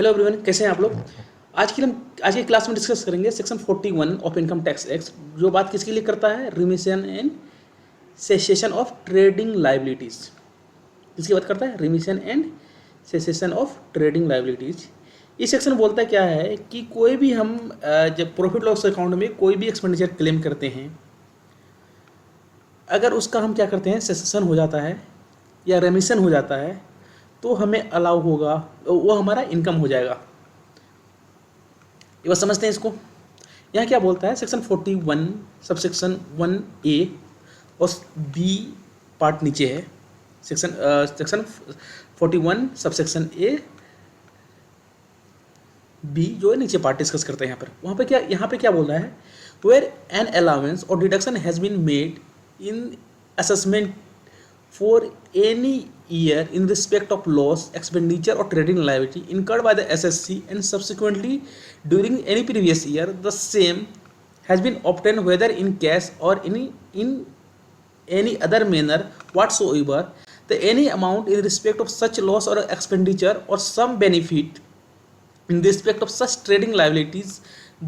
Hello everyone, कैसे हैं आप लोग। आज की क्लास में डिस्कस करेंगे section 41 of income tax act, जो बात किसके लिए करता है, remission and cessation of trading liabilities. किसकी बात करता है, remission and cessation of trading liabilities. इस सेक्शन बोलता क्या है कि कोई भी हम जब प्रॉफिट लॉस अकाउंट में कोई भी एक्सपेंडिचर क्लेम करते हैं, अगर उसका हम क्या करते हैं, सेसेशन हो जाता है या रेमिशन हो जाता है, तो हमें अलाउ होगा, वो हमारा इनकम हो जाएगा। ये बस समझते हैं इसको। यहाँ क्या बोलता है, सेक्शन 41 सबसेक्शन 1A और बी पार्ट नीचे है। सेक्शन 41 सबसेक्शन ए बी जो है नीचे पार्ट डिस्कस करते हैं। यहाँ पे क्या बोल रहा है, वेयर एन अलाउंस और deduction has been made in assessment for any year in respect of loss, expenditure or trading liability incurred by the SSC and subsequently during any previous year, the same has been obtained whether in cash or in any other manner whatsoever, the any amount in respect of such loss or expenditure or some benefit in respect of such trading liabilities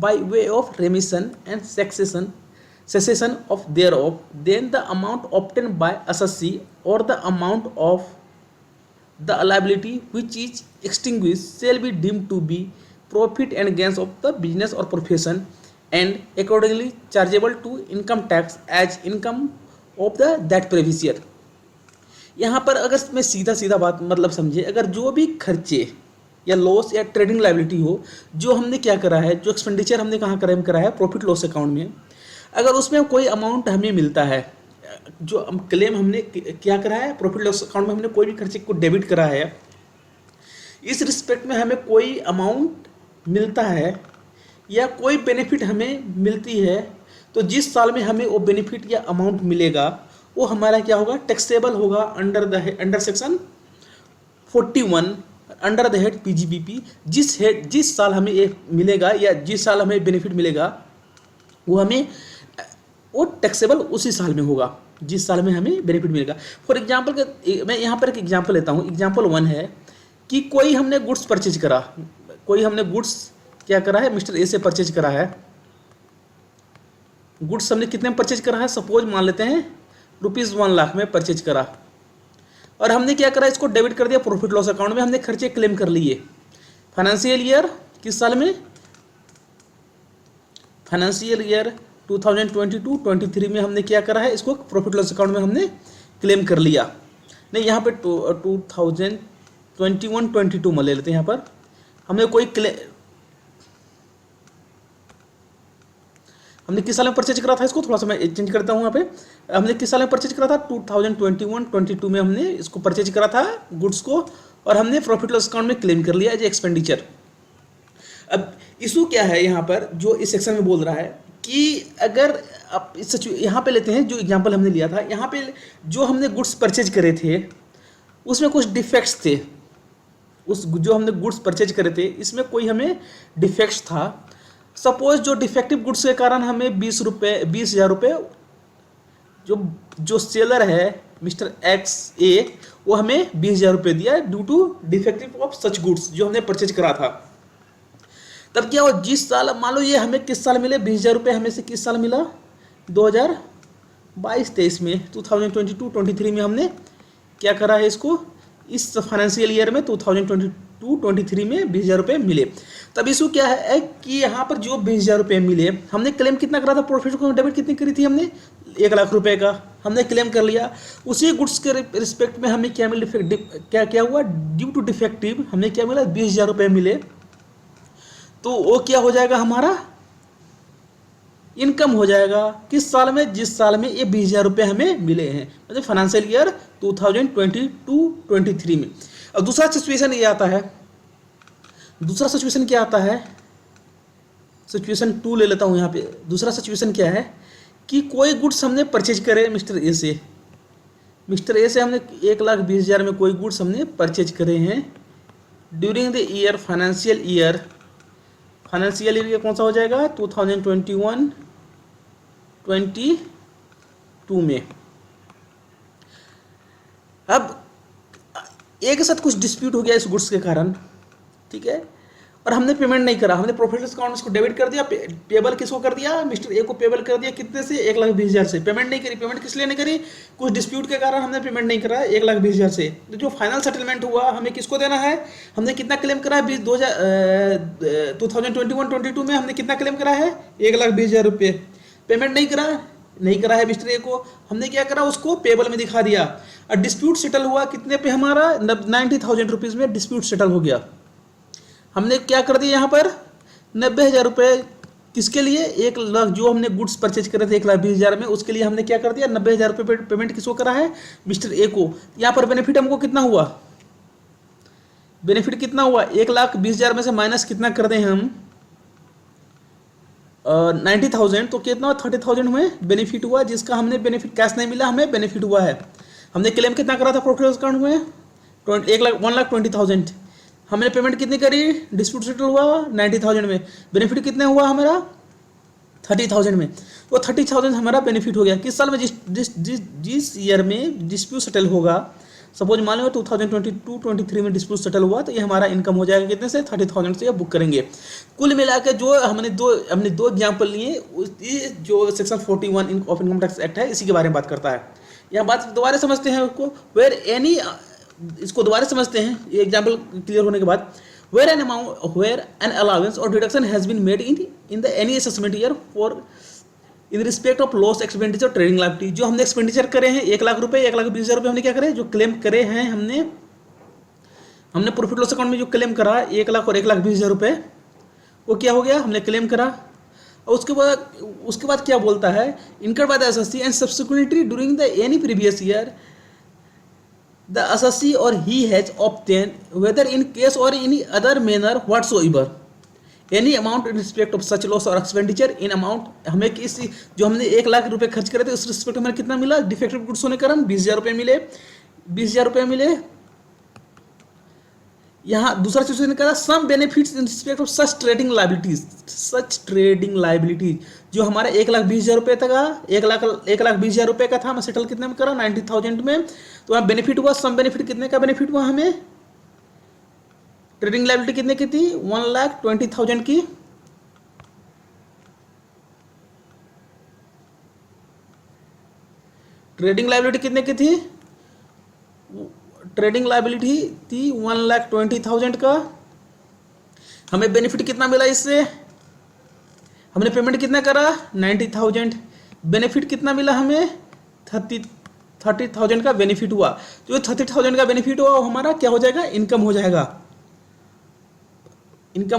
by way of remission and cessation of thereof, then the amount obtained by assessee or the amount of the liability which is extinguished shall be deemed to be profit and gains of the business or profession and accordingly chargeable to income tax as income of the that previous year। यहाँ पर अगर मैं सीधा बात मतलब समझे, अगर जो भी खर्चे या लॉस या ट्रेडिंग लाइबिलिटी हो, जो हमने क्या करा है, जो एक्सपेंडिचर हमने कहाँ करा है, प्रॉफिट लॉस अकाउंट में, अगर उसमें कोई अमाउंट हमें मिलता है, जो क्लेम हमने क्या करा है, प्रॉफिट लॉस अकाउंट में हमने कोई भी खर्चे को डेबिट करा है, इस रिस्पेक्ट में हमें कोई अमाउंट मिलता है या कोई बेनिफिट हमें मिलती है, तो जिस साल में हमें वो बेनिफिट या अमाउंट मिलेगा वो हमारा क्या होगा, टैक्सेबल होगा under section 41 under the head PGBP। जिस साल हमें ये मिलेगा या जिस साल हमें बेनिफिट मिलेगा वो टैक्सेबल उसी साल में होगा जिस साल में हमें बेनिफिट मिलेगा। फॉर एग्जांपल मैं यहाँ पर एक एग्जांपल लेता हूँ। एग्जांपल 1 है कि कोई हमने गुड्स परचेज करा, कोई हमने गुड्स क्या करा है, मिस्टर ए से परचेज करा है। गुड्स हमने कितने में परचेज करा है, सपोज मान लेते हैं ₹1 लाख में परचेज करा, और हमने क्या करा, इसको डेबिट कर दिया प्रॉफिट लॉस अकाउंट में, हमने खर्चे क्लेम कर लिए। फाइनेंशियल ईयर किस साल में, फाइनेंशियल ईयर 2022-23 में हमने क्या करा है, इसको प्रॉफिट लॉस अकाउंट में हमने क्लेम कर लिया। नहीं, यहाँ पे 2021-22 में ले लेते हैं। यहाँ पर हमने हमने किस साल में परचेज करा था, इसको थोड़ा सा मैं चेंज करता हूँ। यहाँ पे हमने किस साल में परचेज करा था, 2021-22 में हमने इसको परचेज करा था गुड्स को, और हमने प्रॉफिट लॉस अकाउंट में क्लेम कर लिया एज एक्सपेंडिचर। अब इशू क्या है यहाँ पर, जो इस सेक्शन में बोल रहा है कि अगर आप यहाँ पे लेते हैं जो एग्जांपल हमने लिया था, यहाँ पे जो हमने गुड्स परचेज करे थे उसमें कुछ डिफेक्ट्स थे। जो हमने गुड्स परचेज करे थे इसमें कोई हमें डिफेक्ट्स था। सपोज जो डिफेक्टिव गुड्स के कारण हमें 20,000 रुपये जो सेलर है मिस्टर XA, वो हमें 20,000 रुपये दिया due to defective of such goods जो हमने परचेज करा था। तब क्या हो, जिस साल मान लो ये हमें किस साल मिले, 20,000 रुपये हमें से किस साल मिला, 2022-23 में, 2022-23 में हमने क्या करा है, इसको इस फाइनेंशियल ईयर में 2022-23 में 20,000 रुपये मिले। तब इशू क्या है कि यहाँ पर जो 20,000 रुपये मिले, हमने क्लेम कितना करा था, प्रॉफिट को डेबिट कितनी करी थी हमने, 1 लाख रुपये का हमने क्लेम कर लिया। उसी गुड्स के रिस्पेक्ट में हमें क्या मिले, क्या हुआ, ड्यू टू डिफेक्टिव हमें क्या मिला, 20,000 रुपये मिले। तो वो क्या हो जाएगा, हमारा इनकम हो जाएगा किस साल में, जिस साल में ये 20,000 रुपये हमें मिले हैं, मतलब फाइनेंशियल ईयर 2022-23 में। अब दूसरा सिचुएशन ये आता है, दूसरा सिचुएशन क्या आता है, सिचुएशन 2 ले लेता हूँ यहाँ पे। दूसरा सिचुएशन क्या है कि कोई गुड्स हमने परचेज करे मिस्टर ए से हमने 1,20,000 में कोई गुड्स हमने परचेज करे हैं during the year financial year कौन सा हो जाएगा, 2021-22 में। अब एक साथ कुछ डिस्प्यूट हो गया इस गुड्स के कारण, ठीक है, और हमने पेमेंट नहीं करा, हमने प्रॉफिट लॉस अकाउंट उसको डेबिट कर दिया, पेबल किसको कर दिया, मिस्टर ए को पेबल कर दिया कितने से, 1,20,000 से। पेमेंट नहीं करी, पेमेंट किस लिए नहीं करी, कुछ डिस्प्यूट के कारण हमने पेमेंट नहीं करा 1,20,000 से। तो जो फाइनल सेटलमेंट हुआ हमें किसको देना है, हमने कितना क्लेम करा है 2021-22 में हमने कितना क्लेम करा है 1,20,000 रुपये। पेमेंट नहीं करा है मिस्टर ए को, हमने क्या करा उसको पेबल में दिखा दिया। और डिस्प्यूट सेटल हुआ कितने पे, हमारा 90,000 रुपीज़ में डिस्प्यूट सेटल हो गया। हमने क्या कर दिया यहाँ पर 90,000 रुपये, किसके लिए, 1,00,000 जो हमने गुड्स परचेज करे थे 1,20,000 में, उसके लिए हमने क्या कर दिया 90,000 रुपये पेमेंट किसको करा है, मिस्टर ए को। यहाँ पर बेनिफिट हमको कितना हुआ, बेनिफिट कितना हुआ 1,20,000 में से माइनस कितना कर दें हम 90,000, तो कितना 30,000 हमें बेनिफिट हुआ, जिसका हमने बेनिफिट कैश नहीं मिला, हमें बेनिफिट हुआ है। हमने क्लेम कितना करा था प्रॉफिट लॉस अकाउंट में 1,20,000, हमने पेमेंट कितनी करी, डिस्प्यूट सेटल हुआ 90,000 में, बेनिफिट कितने हुआ हमारा 30,000 में। तो 30,000 हमारा बेनिफिट हो गया। किस साल में, जिस ईयर में डिस्प्यूट सेटल होगा, सपोज मान लो 2022-23 में डिस्प्यूट सेटल हुआ, तो ये हमारा इनकम हो जाएगा कितने से 30,000 से, बुक करेंगे। कुल मिला के जो हमने दो एग्जाम्पल लिए, जो section 41 of income tax act है, इसी के बारे में बात करता है। यहाँ बात दोबारा समझते हैं उसको, इसको दोबारा समझते हैं ये एग्जाम्पल क्लियर होने के बाद। वेयर एन अलाउंस और deduction has been made in the any assessment year for in respect of loss expenditure trading liability, जो हमने एक्सपेंडिचर करे हैं 1,00,000 रुपये 1,20,000 रुपये, हमने क्या करे, जो क्लेम करे हैं हमने प्रॉफिट लॉस अकाउंट में जो क्लेम करा 1,00,000 और 1,20,000 रुपये, वो क्या हो गया, हमने क्लेम करा। और उसके बाद क्या बोलता है, incurred by the assessee and subsequently during the any previous year the assessee or he has obtained whether in cash और in other manner whatsoever any amount in respect of such loss और expenditure in amount, हमें किस जो हमने 1,00,000 रुपये खर्च करे थे उस रिस्पेक्ट हमें कितना मिला, डिफेक्टिव गुड्स होने के कारण 20,000 रुपये मिले, 20,000 रुपये मिले। यहाँ दूसरा सिचुएशन करा some benefits in respect of such trading liabilities, जो हमारा 1,20,000 रुपये था, 1,20,000 रुपये का था, हमें सेटल कितने में करा 90,000 में, तो वहाँ बेनिफिट हुआ, सम बेनिफिट कितने का बेनिफिट हुआ हमें, ट्रेडिंग लायबिलिटी कितने की थी 1,20,000 की, ट्रेडिंग लायबिलिटी कितने की थी, ट्रेडिंग लायबिलिटी थी 1,20,000 का। हमें बेनिफिट कितना मिला इससे, हमने पेमेंट कितना करा 90,000, बेनिफिट कितना मिला हमें 30,000 का बेनिफिट हुआ। जो 30,000 का बेनिफिट हुआ वो हमारा क्या हो जाएगा, इनकम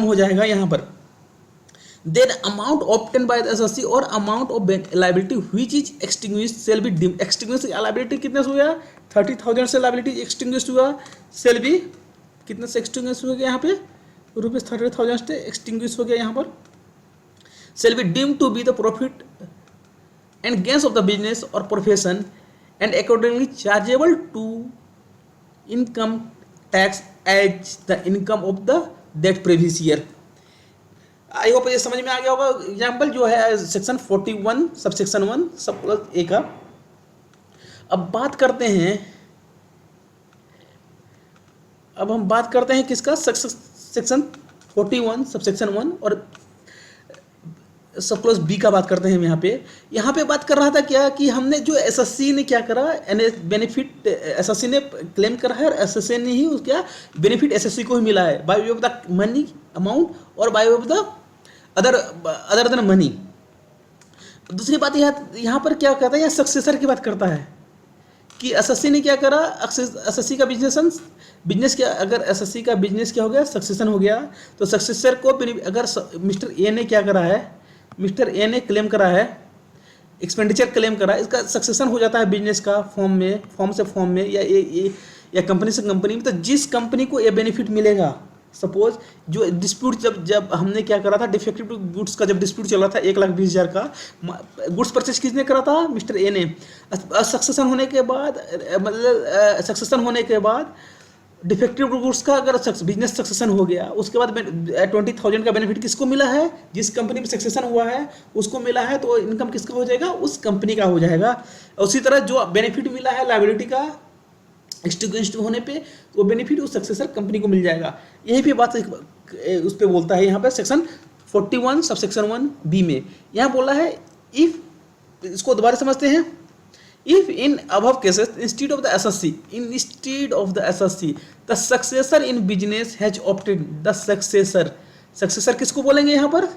हो जाएगा यहाँ पर। Then amount obtained by the assessee or amount of liability which is extinguished shall be deemed, extinguish liability कितने से हुआ 30,000 से लायबिलिटी एक्सटिंग्विश हुआ, शेल बी कितने से एक्सटिंग्विश हो गया यहाँ पे ₹30,000 से एक्सटिंग्विश हो गया यहाँ पर, shall be deemed to be the profit and gains of the business or profession and accordingly chargeable to income tax as the income of the that previous year. I hope ये समझ में आ गया होगा। Example जो है section 41 sub section 1 सब plus ए का। अब हम बात करते हैं किसका, सेक्शन 41 सब सेक्शन 1 और सब क्लोज बी का बात करते हैं हम यहाँ पे बात कर रहा था क्या कि हमने जो एसएससी ने क्या करा, बेनिफिट एसएससी ने क्लेम करा है और एसएससी ने ही क्या बेनिफिट एसएससी को ही मिला है by way of the money amount or by way of the other than money. दूसरी बात यहाँ पर क्या कहता है, यह सक्सेसर की बात करता है कि एसएससी ने क्या करा, एसएससी का बिजनेस क्या, अगर एसएससी का बिजनेस क्या हो गया सक्सेशन हो गया, तो सक्सेसर को अगर मिस्टर ए ने क्या करा है, मिस्टर ए ने क्लेम करा है, एक्सपेंडिचर क्लेम करा, इसका सक्सेशन हो जाता है बिजनेस का फॉर्म से फॉर्म में या कंपनी से कंपनी में। तो जिस कंपनी को ये बेनिफिट मिलेगा, सपोज जो डिस्प्यूट जब हमने क्या करा था, डिफेक्टिव गुड्स का जब डिस्प्यूट चल रहा था 1,20,000 का, गुड्स परचेज किसने करा था, मिस्टर ए ने। सक्सेशन होने के बाद डिफेक्टिव गुड्स का अगर बिजनेस सक्सेशन हो गया, उसके बाद 20,000 का बेनिफिट किसको मिला है, जिस कंपनी में सक्सेशन हुआ है उसको मिला है, तो इनकम किसका हो जाएगा, उस कंपनी का हो जाएगा। उसी तरह जो बेनिफिट मिला है लायबिलिटी का एक्सटिंग्विश्ड होने पे वो बेनिफिट उस सक्सेसर कंपनी को मिल जाएगा। यही पे बात उस पे बोलता है यहाँ पर सेक्शन 41 सब सेक्शन 1B में। यहाँ बोला है इफ, इसको दोबारा समझते हैं, if in above cases instead of the SSC the successor in business has opted the successor किसको बोलेंगे यहाँ पर,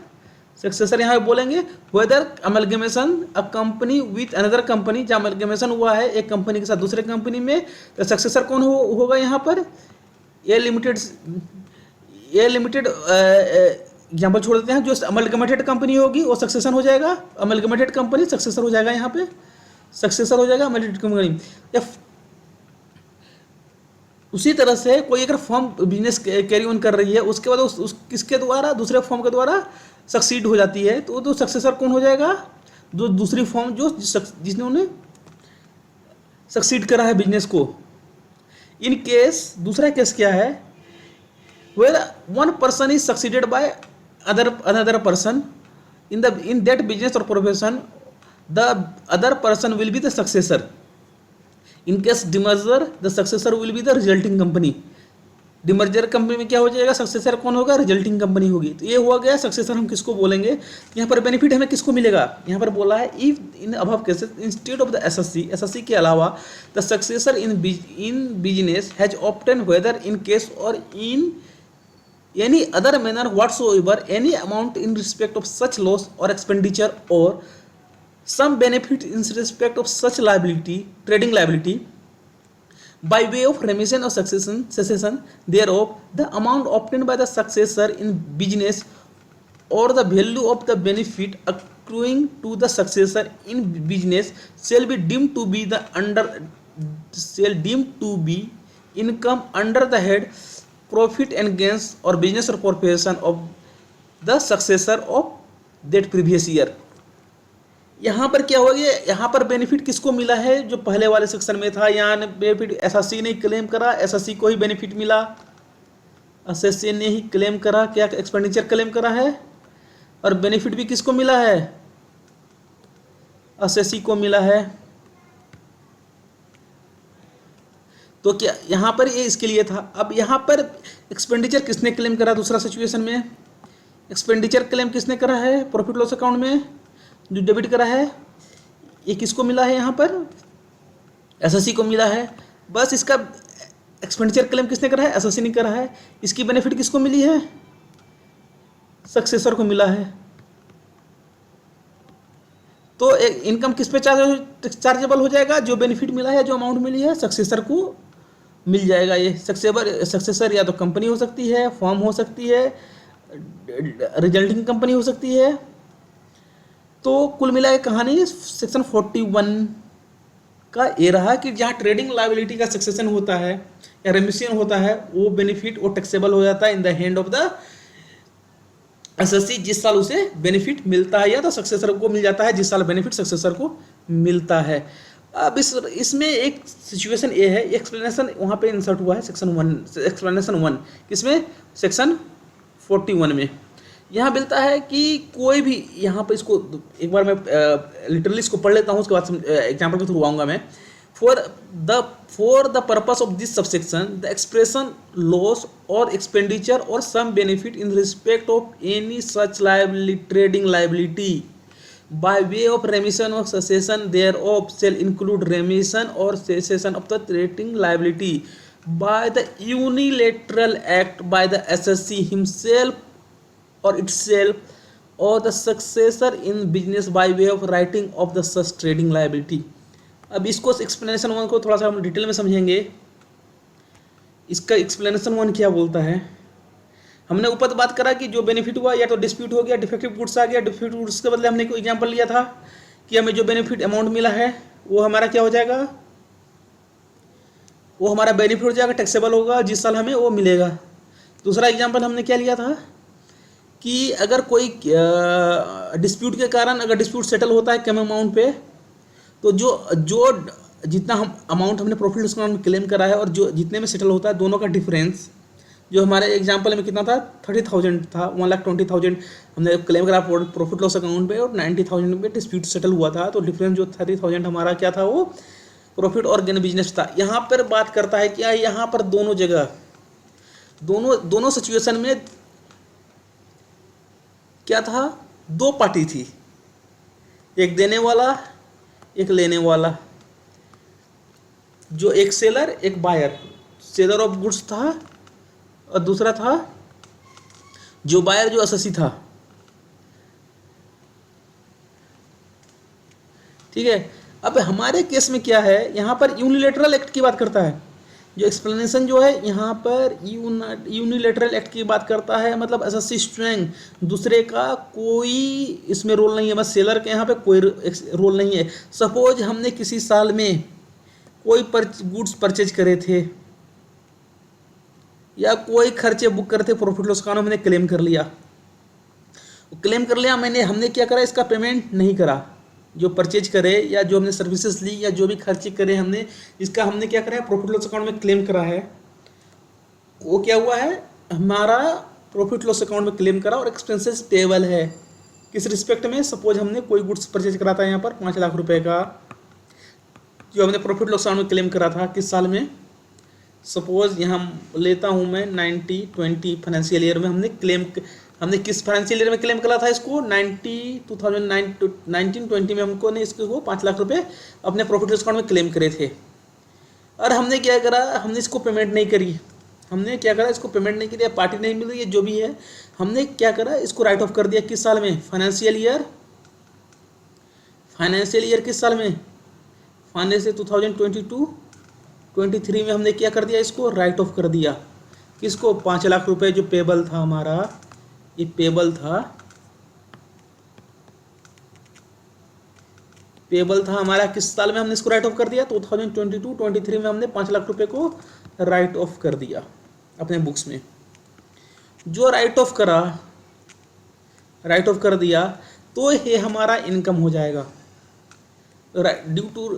सक्सेसर यहाँ बोलेंगे whether amalgamation a company with another company, जहाँ amalgamation हुआ है एक कंपनी के साथ दूसरे कंपनी में, तो सक्सेसर कौन होगा यहाँ पर, ए लिमिटेड एग्जाम्पल छोड़ देते हैं, जो अमलगमेटेड कंपनी होगी वो सक्सेसन हो जाएगा, अमलगमेटेड कंपनी सक्सेसर हो जाएगा, यहाँ पे सक्सेसर हो जाएगा अमलगमेटेड कंपनी। या उसी तरह से कोई अगर फॉर्म बिजनेस कैरी ऑन कर रही है उसके बाद उस किसके द्वारा, दूसरे फॉर्म के द्वारा सक्सीड हो जाती है, तो सक्सेसर कौन हो जाएगा, जो दूसरी फॉर्म जो जिसने उन्हें सक्सीड करा है बिजनेस को। इन केस दूसरा केस क्या है, where one person is succeeded by another person in that business or profession, the other person will be the successor. In case demerger, the successor will be the resulting company. Demerger company में क्या हो जाएगा, successor कौन होगा, resulting company होगी। तो ये हुआ गया सक्सेसर, हम किसको बोलेंगे, यहाँ पर बेनिफिट हमें किसको मिलेगा, यहाँ पर बोला है if in above cases instead of the SSC के अलावा the successor in business has obtained whether in cash और in any other manner whatsoever any amount in respect of such loss or expenditure or some benefit in respect of such liability, trading liability, by way of remission or cessation thereof, the amount obtained by the successor in business or the value of the benefit accruing to the successor in business shall be deemed to be income under the head profit and gains or business or profession of the successor of that previous year। यहाँ पर क्या हो गया, यहाँ पर benefit किसको मिला है, जो पहले वाले सेक्शन में था, यहाँ बेनिफिट एसएससी ने क्लेम करा, एसएससी को ही बेनिफिट मिला, एसएससी ने ही क्लेम करा, क्या एक्सपेंडिचर क्लेम करा है, और बेनिफिट भी किसको मिला है, एसएससी को मिला है। तो क्या यहाँ पर ये इसके लिए था। अब यहाँ पर एक्सपेंडिचर किसने क्लेम करा, दूसरा सिचुएशन में एक्सपेंडिचर क्लेम किसने करा है, प्रॉफिट लॉस अकाउंट में जो डेबिट करा है, ये किसको मिला है, यहाँ पर एसएससी को मिला है। बस इसका एक्सपेंडिचर क्लेम किसने करा है, एसएससी ने करा है। इसकी बेनिफिट किसको मिली है, सक्सेसर को मिला है। तो इनकम किस पे चार्जेबल हो जाएगा, जो बेनिफिट मिला है, जो अमाउंट मिली है, सक्सेसर को मिल जाएगा। ये सक्सेसर या तो कंपनी हो सकती है, फॉर्म हो सकती है, रिजल्टिंग कंपनी हो सकती है। तो कुल मिला के कहानी सेक्शन 41 का ये रहा कि जहाँ ट्रेडिंग लायबिलिटी का सक्सेशन होता है या रेमिशन होता है, वो बेनिफिट वो टैक्सेबल हो जाता है in the hand of the SSC, जिस साल उसे बेनिफिट मिलता है, या तो सक्सेसर को मिल जाता है जिस साल बेनिफिट सक्सेसर को मिलता है। अब इसमें एक सिचुएशन ये है, एक्सप्लेनेशन वहाँ पे इंसर्ट हुआ है सेक्शन 1, एक्सप्लेनेशन 1 किसमें, सेक्शन 41 में। यहाँ मिलता है कि कोई भी, यहाँ पे इसको एक बार मैं लिटरली इसको पढ़ लेता हूँ, उसके बाद एग्जाम्पल के थ्रू आऊँगा मैं। For the purpose of this subsection the expression loss और एक्सपेंडिचर और some benefit in respect of any such liability trading liability by way of remission or cessation thereof shall include remission or cessation of the trading liability by the unilateral act by the SSC himself or itself or the successor in business by way of writing of the such trading liability। अब इसको explanation 1 को थोड़ा सा हम detail में समझेंगे। इसका explanation 1 क्या बोलता है, हमने ऊपर बात करा कि जो बेनिफिट हुआ या तो डिस्प्यूट हो गया, डिफेक्टिव गुड्स आ गया, डिफेक्टिव गुड्स के बदले हमने कोई एग्जांपल लिया था कि हमें जो बेनिफिट अमाउंट मिला है वो हमारा क्या हो जाएगा, वो हमारा बेनिफिट हो जाएगा, टैक्सेबल होगा जिस साल हमें वो मिलेगा। दूसरा एग्जांपल हमने क्या लिया था कि अगर कोई डिस्प्यूट के कारण अगर डिस्प्यूट सेटल होता है कम अमाउंट पे, तो जो जितना हम अमाउंट हमने प्रॉफिट लॉस अकाउंट में क्लेम करा है और जो जितने में सेटल होता है, दोनों का डिफरेंस जो हमारे एग्जांपल में कितना था, 30,000 था, 1,20,000 हमने क्लेम करा प्रॉफिट लॉस अकाउंट पे और 90,000 पे डिस्प्यूट सेटल हुआ था। तो डिफरेंस जो 30,000 हमारा क्या था, वो प्रॉफिट और गेन बिजनेस था। यहाँ पर बात करता है क्या, यहाँ पर दोनों जगह दोनों सिचुएशन में क्या था, दो पार्टी थी, एक देने वाला एक लेने वाला, जो एक सेलर एक बायर, सेलर ऑफ गुड्स था और दूसरा था जो बायर जो एसएससी था। ठीक है, अब हमारे केस में क्या है, यहाँ पर यूनिलेटरल एक्ट की बात करता है, जो एक्सप्लेनेशन जो है यहाँ पर यूनिलेटरल एक्ट की बात करता है, मतलब एसएससी स्ट्रेंग, दूसरे का कोई इसमें रोल नहीं है, बस सेलर के यहाँ पे कोई रोल नहीं है। सपोज हमने किसी साल में कोई गुड्स परचेज करे थे या कोई खर्चे बुक करे थे, प्रॉफिट लॉस अकाउंट हमने क्लेम कर लिया, हमने क्या करा, इसका पेमेंट नहीं करा, जो परचेज करे या जो हमने सर्विसेज ली या जो भी खर्चे करे हमने, इसका हमने क्या करा है, प्रॉफिट लॉस अकाउंट में क्लेम करा है। वो क्या हुआ है, हमारा प्रॉफिट लॉस अकाउंट में क्लेम करा और एक्सपेंसेस पेएबल है। किस रिस्पेक्ट में, सपोज हमने कोई गुड्स परचेज करा था यहाँ पर 5 लाख रुपए का, जो हमने प्रॉफिट लॉस अकाउंट में क्लेम करा था किस साल में, सपोज यहाँ लेता हूँ मैं 2020 फाइनेंशियल ईयर में हमने किस फाइनेंशियल ईयर में क्लेम करा था इसको, 1920 में हमको ने इसको 5 लाख रुपए अपने प्रॉफिट लॉस अकाउंट में क्लेम करे थे। और हमने क्या करा, हमने इसको पेमेंट नहीं करी, इसको पेमेंट नहीं किया, पार्टी नहीं मिल रही है, जो भी है, हमने क्या करा, इसको राइट ऑफ कर दिया किस साल में, फाइनेंशियल ईयर किस साल में, फाइनेंशियल 2022-23 में हमने क्या कर दिया, इसको राइट ऑफ कर दिया। किसको, 5 लाख रुपए जो पेबल था हमारा, ये पेबल था हमारा, किस साल में हमने इसको राइट ऑफ कर दिया, 2022-23 में हमने 5 लाख रुपए को राइट ऑफ कर दिया अपने बुक्स में। जो राइट ऑफ कर दिया तो ये हमारा इनकम हो जाएगा, due to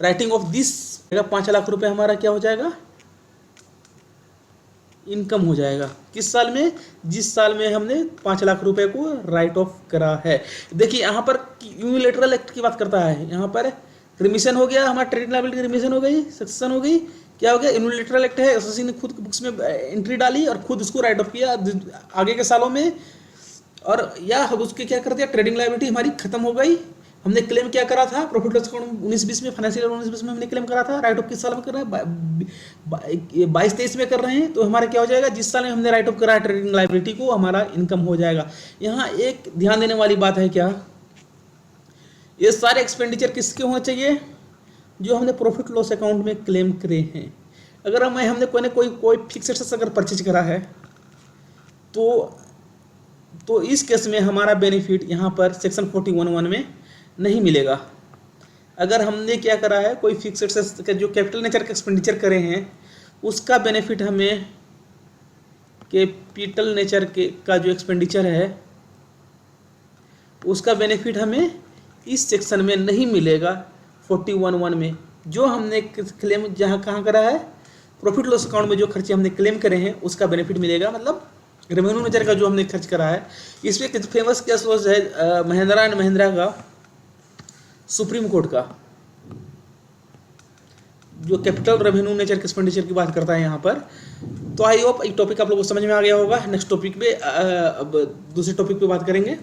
writing off this 5 lakh रुपए हमारा क्या हो जाएगा, इनकम हो जाएगा। किस साल में, जिस साल में हमने 5 लाख रुपए को राइट ऑफ करा है। देखिए यहाँ पर यूनिलेटरल एक्ट की बात करता है, यहाँ पर रिमिशन हो गया, हमारा ट्रेडिंग लायबिलिटी रिमिशन हो गई, सक्सेशन हो गई, क्या हो गया, यूनिलेटरल एक्ट है, एसएससी ने खुद बुक्स में एंट्री डाली और खुद उसको राइट ऑफ किया आगे के सालों में, और या उसके क्या कर दिया, ट्रेडिंग लायबिलिटी हमारी खत्म हो गई। हमने क्लेम क्या करा था, प्रॉफिट लॉस अकाउंट 19-20 में, फाइनेंशियल 19-20 में हमने क्लेम करा था, राइट ऑफ किस साल में कर रहे हैं, 22-23 में कर रहे हैं, तो हमारा क्या हो जाएगा, जिस साल में हमने राइट ऑफ करा है ट्रेडिंग लायबिलिटी को, हमारा इनकम हो जाएगा। यहाँ एक ध्यान देने वाली बात है, क्या ये सारे एक्सपेंडिचर किसके होने चाहिए, जो हमने प्रॉफिट लॉस अकाउंट में क्लेम करे हैं। अगर हमने कोई फिक्स एसेट्स अगर परचेज करा है तो इस केस में हमारा बेनिफिट यहाँ पर सेक्शन 41(1) में नहीं मिलेगा। अगर हमने क्या करा है, कोई फिक्स एसेट्स का जो कैपिटल नेचर का एक्सपेंडिचर करे हैं, उसका बेनिफिट हमें कैपिटल नेचर का जो एक्सपेंडिचर है उसका बेनिफिट हमें इस सेक्शन में नहीं मिलेगा 41(1) में। जो हमने क्लेम कहाँ करा है, प्रॉफिट लॉस अकाउंट में जो खर्चे हमने क्लेम करे हैं उसका बेनिफिट मिलेगा, मतलब रेवेन्यू नेचर का जो हमने खर्च करा है। इसमें फेमस केस लॉज है महिंद्रा एंड महिंद्रा का, सुप्रीम कोर्ट का, जो कैपिटल रेवेन्यू नेचर के एक्सपेंडिचर की बात करता है यहाँ पर। तो आई होप ये टॉपिक आप लोगों को समझ में आ गया होगा। नेक्स्ट टॉपिक पे अब दूसरे टॉपिक पे बात करेंगे।